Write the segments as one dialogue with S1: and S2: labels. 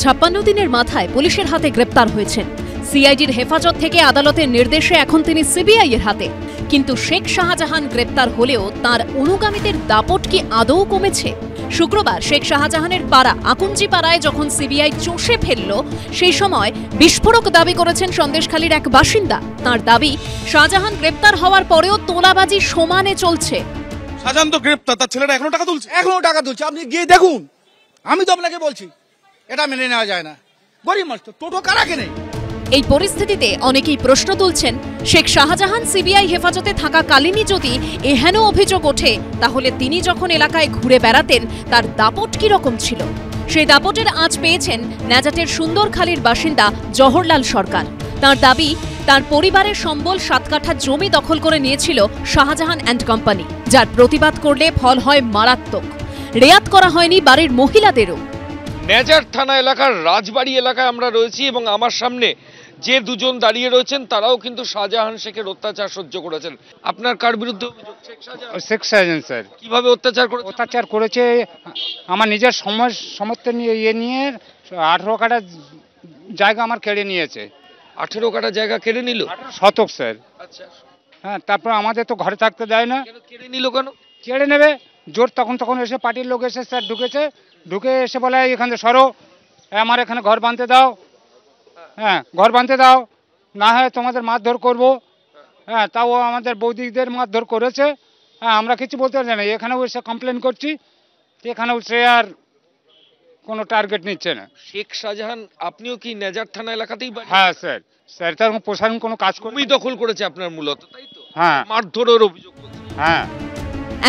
S1: 56 দিনের মাথায় পুলিশের হাতে গ্রেপ্তার হয়েছেন। সিআইডির হেফাজত থেকে আদালতের নির্দেশে এখন তিনি সিবিআই এর হাতে। কিন্তু শেখ শাহজাহান গ্রেপ্তার হলেও তার অনুগামীদের দাপট কি আদৌ কমেছে? শুক্রবার শেখ শাহজাহানের পাড়া আকুঞ্জি পাড়ায় যখন সিবিআই চষে ফেলল, সেই সময় বিস্ফোরক দাবি করেছেন সন্দেশখালীর এক বাসিন্দা। তার দাবি, শাহজাহান গ্রেপ্তার হওয়ার পরেও তোলাবাজি সমানে চলছে।
S2: শাহজাহান তো গ্রেপ্তার, তার ছেলেরা এখনো টাকা তুলছে।
S3: আপনি গিয়ে দেখুন, আমি তো আপনাকে বলছি, এটা মেনে নেওয়া যায় না। গরিব মানুষ তো টোটো কারা কেনে?
S1: এই পরিস্থিতিতে অনেকেই প্রশ্ন তুলছেন, শেখ শাহজাহান সিবিআই হেফাজতে থাকাকালীনই যদি এহেন অভিযোগ ওঠে, তাহলে তিনি যখন এলাকায় ঘুরে বেড়াতেন তার দাপট কি রকম ছিল? সেই দাপটের আঁচ পেয়েছেন ন্যাজাটের সুন্দরখালীর বাসিন্দা জওহরলাল সরকার। তার দাবি, তার পরিবারের সম্বল 7 কাঠা জমি দখল করে নিয়েছিল শাহজাহান অ্যান্ড কোম্পানি, যার প্রতিবাদ করলে ফল হয় মারাত্মক। রেয়াত করা হয়নি বাড়ির মহিলাদেরও।
S4: নেজার থানা এলাকার রাজবাড়ি এলাকায় আমরা রয়েছি এবং আমার সামনে যে দুজন দাঁড়িয়ে রয়েছেন তারাও কিন্তু শাহজাহান শেখের অত্যাচার সহ্য করেছেন। আপনার কার বিরুদ্ধে অভিযোগ?
S5: শেখ শাহজাহান স্যার।
S4: কিভাবে অত্যাচার করেছে?
S5: অত্যাচার করেছে আমার নিজের সমর্থন নিয়ে 18 কাঠা জায়গা আমার কেড়ে নিয়েছে।
S4: 18 কাঠা জায়গা কেড়ে নিল?
S5: শতক স্যার।
S4: আচ্ছা,
S5: হ্যাঁ, তারপর আমাদের তো ঘরে থাকতে দেয় না।
S4: কেড়ে নিল কেন?
S5: কেড়ে নেবে জোর। তখন এসে পার্টির লোক এসে স্যার ঢুকে এসে বলে, এখানে সরো, আমার এখানে ঘর বাঁধতে দাও। হ্যাঁ, ঘর বাঁধতে দাও, না হয় তোমাদের মারধর করবো। হ্যাঁ, তাও আমাদের বৌদিদের মারধর করেছে। হ্যাঁ, আমরা কিছু বলতে পারছি না। এখানেও এসে কমপ্লেন করছি, এখানেও সে আর কোনো টার্গেট নিচ্ছে না।
S4: শেখ শাহজাহান আপনিও কি নেজার থানা এলাকাতেই?
S5: হ্যাঁ স্যার। স্যার, তার প্রশাসন কোনো কাজ করে
S4: দখল করেছে আপনার মূলত, তাই তো?
S5: হ্যাঁ,
S4: মারধরের অভিযোগ।
S5: হ্যাঁ,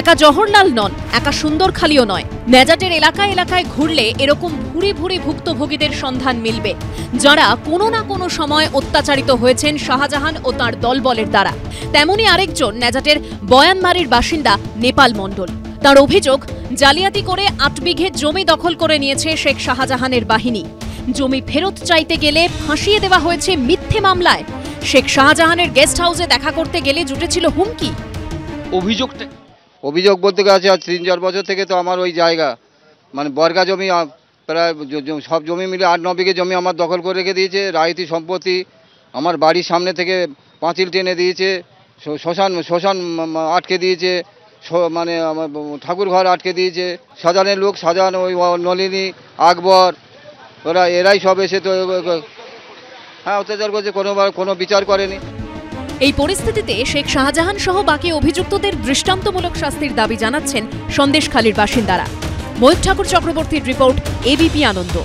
S1: একা জওহরলাল নন, একা সুন্দরখালীও নয়। নেজাটের এলাকায় এলাকায় ঘুরলে এরকম ভুরি ভুরি ভুক্তভোগীদের সন্ধান মিলবে, যারা কোনো না কোনো সময় অত্যাচারিত হয়েছেন শাহজাহান ও তার দলবলের দ্বারা। তেমনই আরেকজন নেজাটের বয়ানমারির বাসিন্দা নেপাল মণ্ডল। তার অভিযোগ, জালিয়াতি করে 8 বিঘে জমি দখল করে নিয়েছে শেখ শাহজাহানের বাহিনী। জমি ফেরত চাইতে গেলে ফাঁসিয়ে দেওয়া হয়েছে মিথ্যে মামলায়। শেখ শাহজাহানের গেস্ট হাউসে দেখা করতে গেলে জুটেছিল হুমকি।
S6: অভিযোগ বলতে গেছে 3-4 বছর থেকে তো আমার ওই জায়গা মানে বর্গা জমি প্রায় সব জমি মিলে 8-9 বিঘে জমি আমার দখল করে রেখে দিয়েছে। রায়তি সম্পত্তি আমার বাড়ির সামনে থেকে পাঁচিল টেনে দিয়েছে, শ্মশান আটকে দিয়েছে, মানে আমার ঠাকুর ঘর আটকে দিয়েছে। শাহজাহানের লোক, শাহজাহান, ওই নলিনী, আকবর, এরাই সব এসে তো হ্যাঁ অত্যাচার করছে, কোনো বিচার করেনি।
S1: এই পরিস্থিতিতে শেখ শাহজাহান সহ বাকি অভিযুক্তদের দৃষ্টান্তমূলক শাস্তির দাবি জানাচ্ছেন সন্দেশখালীর বাসিন্দারা। ময়ূর ঠাকুর চক্রবর্তীর রিপোর্ট, এবিপি আনন্দ।